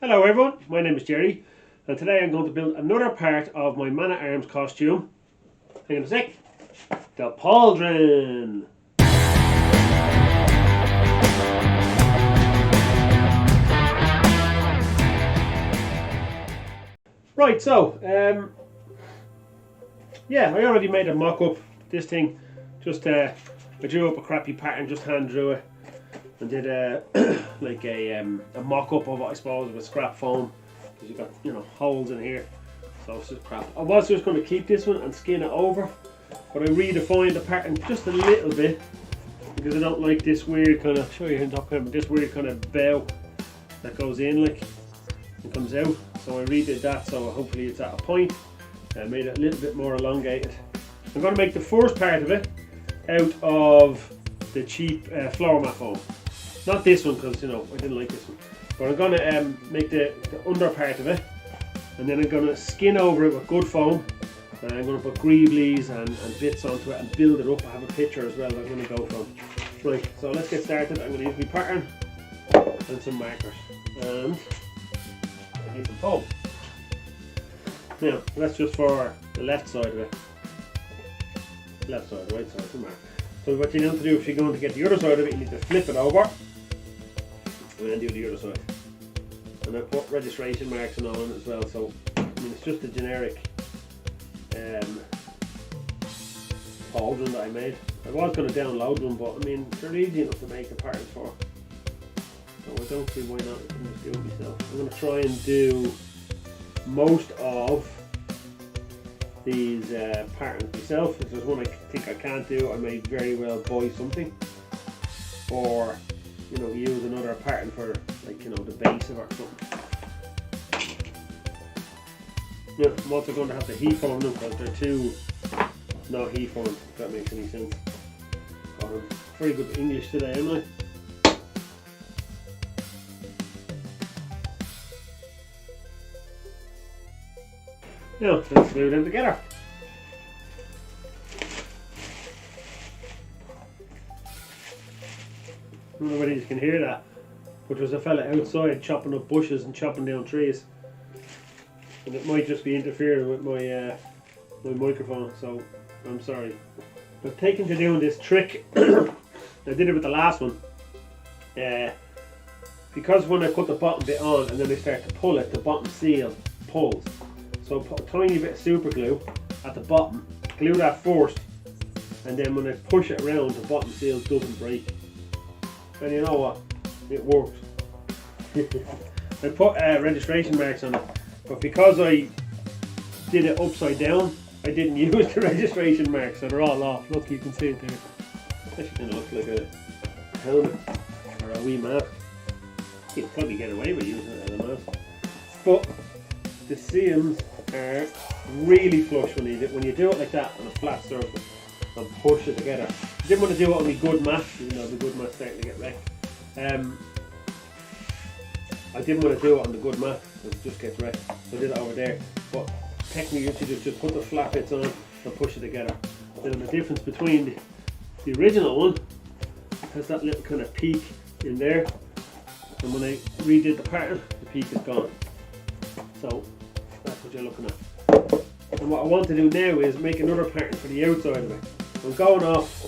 Hello everyone, my name is Jerry and today I'm going to build another part of my Man-at-Arms costume. Hang on a sec. The Pauldron. Right, so yeah, I already made a mock-up. This thing, just I drew up a crappy pattern, just hand drew it, and did like a mock-up of it, I suppose, with scrap foam, because you got holes in here, so it's just crap. I was just going to keep this one and skin it over, but I redefined the pattern just a little bit because I don't like this weird kind of, show you in top camera, this weird kind of bow that goes in like and comes out. So I redid that, so hopefully it's at a point. I made it a little bit more elongated. I'm going to make the first part of it out of the cheap floor mat foam. Not this one, because I didn't like this one. But I'm going to make the under part of it, and then I'm going to skin over it with good foam. And I'm going to put greeblies and bits onto it and build it up. I have a picture as well that I'm going to go from. Right, so let's get started. I'm going to use my pattern and some markers. And I need some foam. Now, that's just for the left side of it. Left side, right side, some mark. So what you need to do, if you're going to get the other side of it, you need to flip it over and then do the other side. And I put registration marks and all on it as well, so I mean it's just a generic Pauldron that I made. I was going to download them, but I mean they're easy enough to make the patterns for, so I don't see why not. I can just do it myself. I'm going to try and do most of these patterns myself. If there's one I think I can't do, I may very well buy something, or use another pattern for the base of it or something. Yeah, I'm also going to have to heat form them because they're too not heat formed, if that makes any sense. God, I'm very good English today, am I? Now, let's glue them together. I don't know whether you can hear that, but there's a fella outside chopping up bushes and chopping down trees, and it might just be interfering with my my microphone, so I'm sorry. I've taken to doing this trick. I did it with the last one, because when I put the bottom bit on and then I start to pull it, the bottom seal pulls. So put a tiny bit of super glue at the bottom, glue that first, and then when I push it around, the bottom seal doesn't break. And you know what? It worked. I put registration marks on it, but because I did it upside down, I didn't use the registration marks, so they're all off. Look, you can see it there. Actually kind of looks like a helmet or a wee mask. You could probably get away with using it as a mask. But the seams are really flush when you do it like that on a flat surface and push it together. I didn't want to do it on the good mat, even though the good mat's starting to get wrecked. I didn't want to do it on the good mat because it just gets wrecked, so I did it over there. But technically you just put the flat bits on and push it together. Then the difference between the original one has that little kind of peak in there, and when I redid the pattern, the peak is gone. So that's what you're looking at. And what I want to do now is make another pattern for the outside of it. I'm going off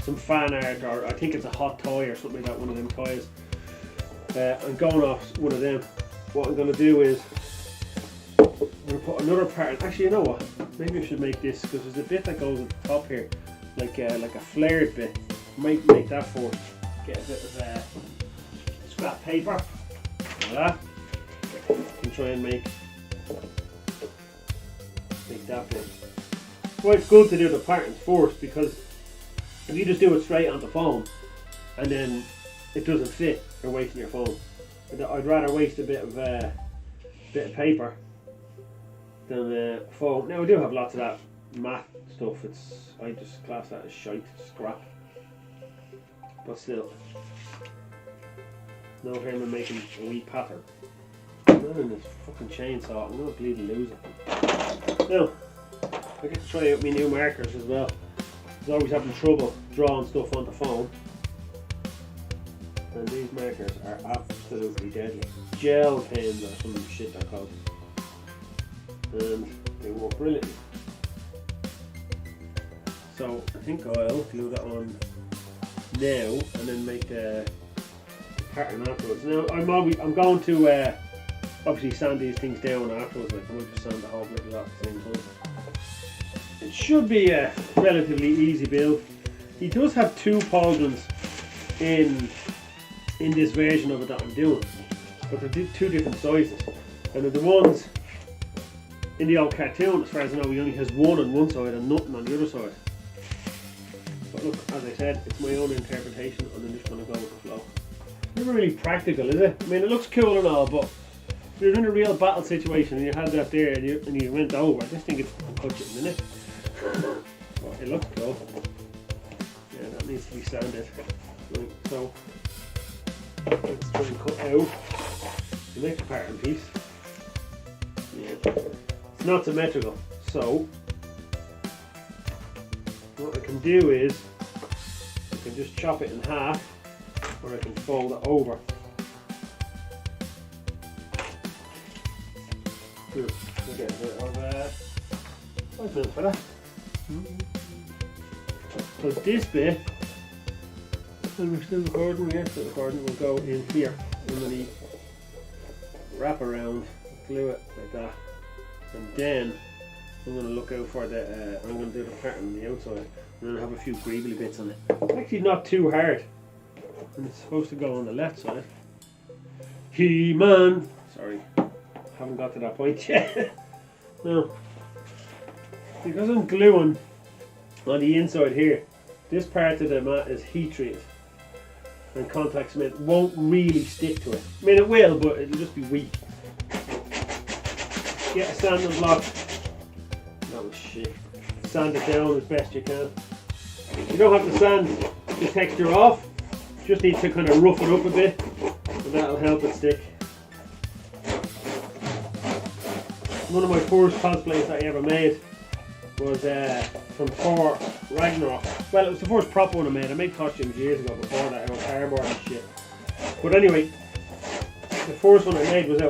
some fan art, or I think it's a hot toy or something like that, one of them toys. I'm going off one of them. What I'm going to do is I'm going to put another pattern. Actually, you know what? Maybe I should make this, because there's a bit that goes at the top here, like a flared bit. I might make that for get a bit of scrap paper like that. And try and make that bit. Well, it's good to do the patterns first, because if you just do it straight onto foam and then it doesn't fit, you're wasting your foam. I'd rather waste a bit of paper than foam. Now I do have lots of that matte stuff. I just class that as shite, scrap. But still, no harm in making a wee pattern. Man, this fucking chainsaw, I'm gonna bleed and lose it. Now, I get to try out my new markers as well. I was always having trouble drawing stuff onto foam. And these markers are absolutely deadly. Gel pens or some shit they're called. And they work brilliantly. So I think I'll glue that on now and then make the pattern afterwards. Now I'm going to obviously sand these things down afterwards. Like I might just sand the whole bit off at the same time. It should be a relatively easy build. He does have two pauldrons in this version of it that I'm doing, but they're two different sizes. And the ones in the old cartoon, as far as I know, he only has one on one side and nothing on the other side. But look, as I said, it's my own interpretation and I'm just going to go with the flow. Never really practical, is it? I mean, it looks cool and all, but if you're in a real battle situation and you had that there and you went over, I just think it's cut you in a minute. But it looks cool. Yeah, that needs to be sanded. Right, so let's try and cut out the next pattern piece. Yeah, it's not symmetrical, so what I can do is I can just chop it in half, or I can fold it over. We'll get a bit of 5 minutes for that. So this bit, and we're still recording, yeah, still recording, will go in here. I'm going to wrap around, glue it like that, and then I'm going to look out for the, I'm going to do the pattern on the outside, and then I have a few greebly bits on it. It's actually not too hard, and it's supposed to go on the left side. He-Man! Sorry, haven't got to that point yet. No, because I'm gluing on the inside here, this part of the mat is heat treated, and contact cement won't really stick to it. I mean it will, but it'll just be weak. Get a sanding block. That was shit. Sand it down as best you can. You don't have to sand the texture off, just need to kind of rough it up a bit, and that'll help it stick. One of my first cosplays that I ever made was from Thor Ragnarok. Well, it was the first proper one I made. I made costumes years ago before that, out of cardboard and shit. But anyway, the first one I made was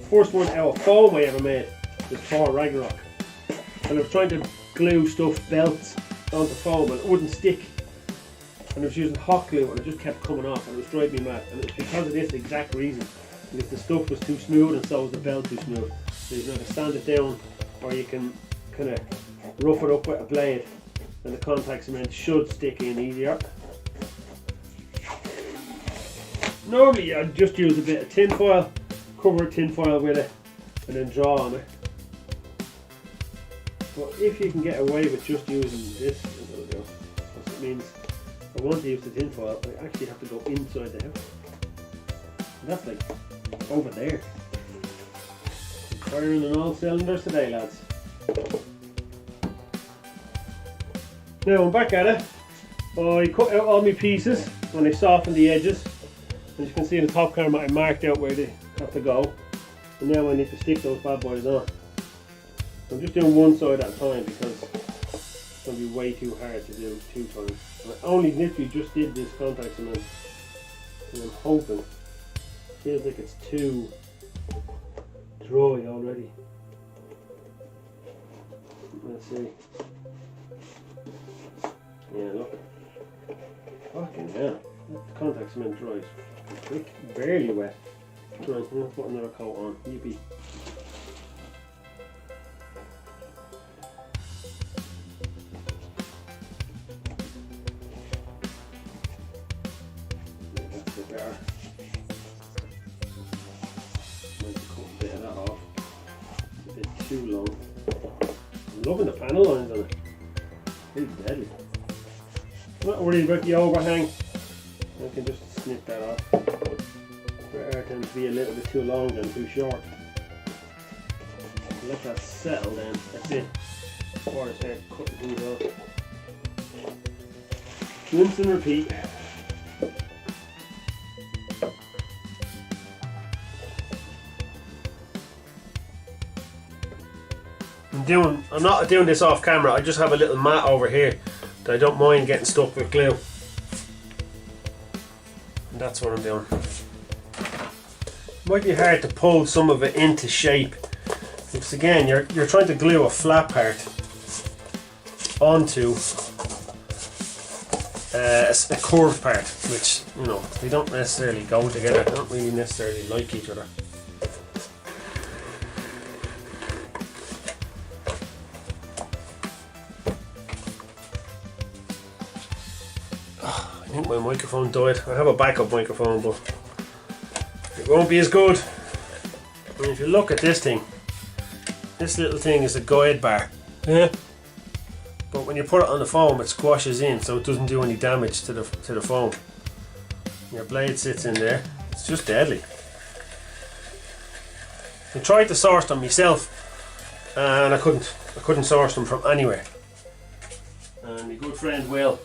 first one out of foam I ever made was Thor Ragnarok. And I was trying to glue stuffed belts onto foam and it wouldn't stick. And I was using hot glue and it just kept coming off and it was driving me mad. And it was because of this exact reason. Because the stuff was too smooth and so was the belt too smooth. So you can either sand it down or you can kind of rough it up with a blade and the contact cement should stick in easier. Normally I'd just use a bit of tin foil, cover tin foil with it and then draw on it. But if you can get away with just using this, it'll do. Because it means if I want to use the tin foil, I actually have to go inside the house. And that's like over there. I'm firing on all cylinders today, lads. Now I'm back at it. I cut out all my pieces and I softened the edges. As you can see in the top camera, I marked out where they have to go. And now I need to stick those bad boys on. I'm just doing one side at a time because it's going to be way too hard to do 2 times. And I only literally just did this contact cement and I'm hoping, it feels like it's too dry already. Let's see. Yeah, look. Fucking hell. The contact cement dries quick, barely wet. Right, I'm going to put another coat on. Yippee. That's it there. I'm going to cut a bit of that off. It's a bit too long. I'm loving the panel lines on it. It's deadly. I'm not worried about the overhang. I can just snip that off. It tends to be a little bit too long and too short. Let that settle then. That's it. Before I start cutting things off. Rinse and repeat. I'm not doing this off camera. I just have a little mat over here that I don't mind getting stuck with glue. And that's what I'm doing. Might be hard to pull some of it into shape, because again you're trying to glue a flat part onto a curved part, which, you know, they don't necessarily go together. They don't really necessarily like each other. I think my microphone died. I have a backup microphone, but it won't be as good. I mean, if you look at this thing, this little thing is a guide bar. Yeah. But when you put it on the foam, it squashes in, so it doesn't do any damage to the foam. Your blade sits in there. It's just deadly. I tried to source them myself, and I couldn't source them from anywhere. And my good friend Will,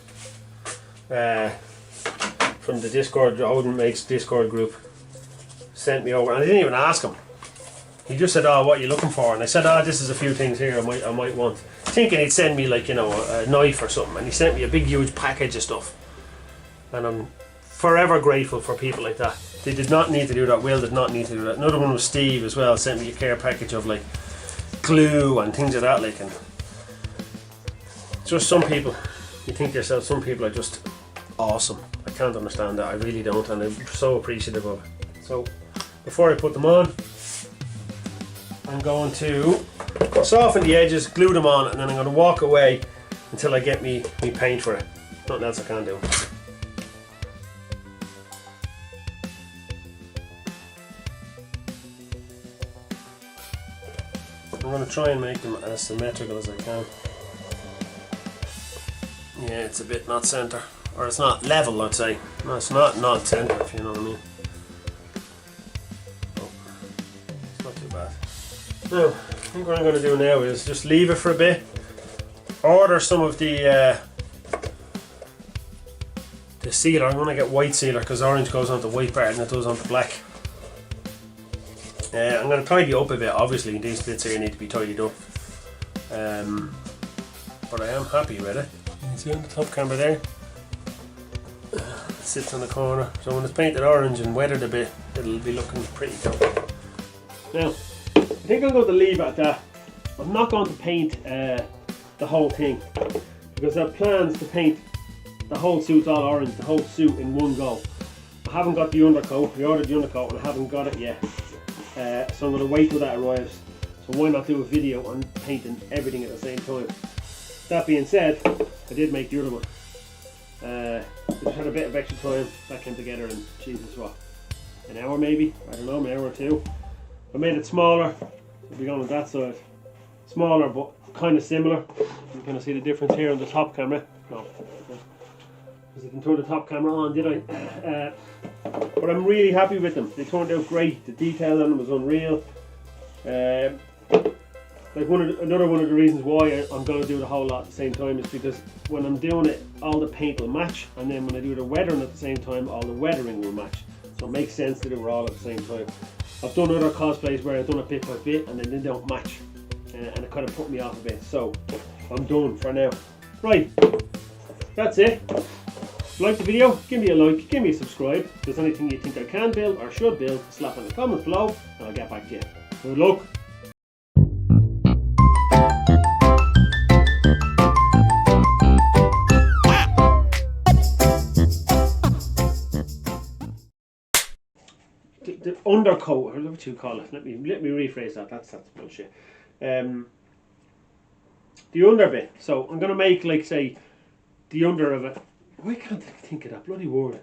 from the Discord, Odin Makes Discord group, sent me over, and I didn't even ask him. He just said, "Oh, what are you looking for?" And I said, "Oh, this is a few things here I might want." Thinking he'd send me, like, you know, a knife or something, and he sent me a big huge package of stuff. And I'm forever grateful for people like that. They did not need to do that. Will did not need to do that. Another one was Steve as well, sent me a care package of, like, glue and things like that, like, and just some people, you think to yourself, some people are just awesome. I can't understand that, I really don't, and I'm so appreciative of it. So before I put them on, I'm going to soften the edges, glue them on, and then I'm going to walk away until I get me paint for it. Nothing else I can do. I'm going to try and make them as symmetrical as I can. Yeah, it's a bit not centre, or it's not level, I'd say. No, it's not centre, if you know what I mean. Oh, it's not too bad. Now, I think what I'm going to do now is just leave it for a bit. Order some of the sealer. I'm going to get white sealer because orange goes onto white part and it does onto black. I'm going to tidy up a bit. Obviously, these bits here need to be tidied up. But I am happy with it. You can see on the top camera there. It sits on the corner. So when it's painted orange and weathered a bit, it'll be looking pretty cool. Now, I think I'm going to leave it at that. I'm not going to paint the whole thing, because I have plans to paint the whole suit all orange, the whole suit in one go. I haven't got the undercoat. I ordered the undercoat and I haven't got it yet. So I'm going to wait till that arrives. So why not do a video on painting everything at the same time? That being said, I did make the other one. I just had a bit of extra time. That came together in, Jesus, what, an hour maybe? I don't know, an hour or two. I made it smaller. We'll be going on that side. Smaller but kind of similar. You can see the difference here on the top camera. No, because I didn't turn the top camera on, did I? But I'm really happy with them. They turned out great. The detail on them was unreal. Like another one of the reasons why I'm going to do the whole lot at the same time is because when I'm doing it, all the paint will match, and then when I do the weathering at the same time, all the weathering will match. So it makes sense to do it all at the same time. I've done other cosplays where I've done it bit by bit and then they don't match, and it kind of put me off a bit. So I'm done for now. Right, that's it. If you like the video, give me a like, give me a subscribe. If there's anything you think I can build or should build, slap in the comments below and I'll get back to you. Good luck. The undercoat, or what you call it. Let me rephrase that. That's bullshit. The under bit. So I'm gonna make, like, say, the under of it. Why can't I think of that bloody word?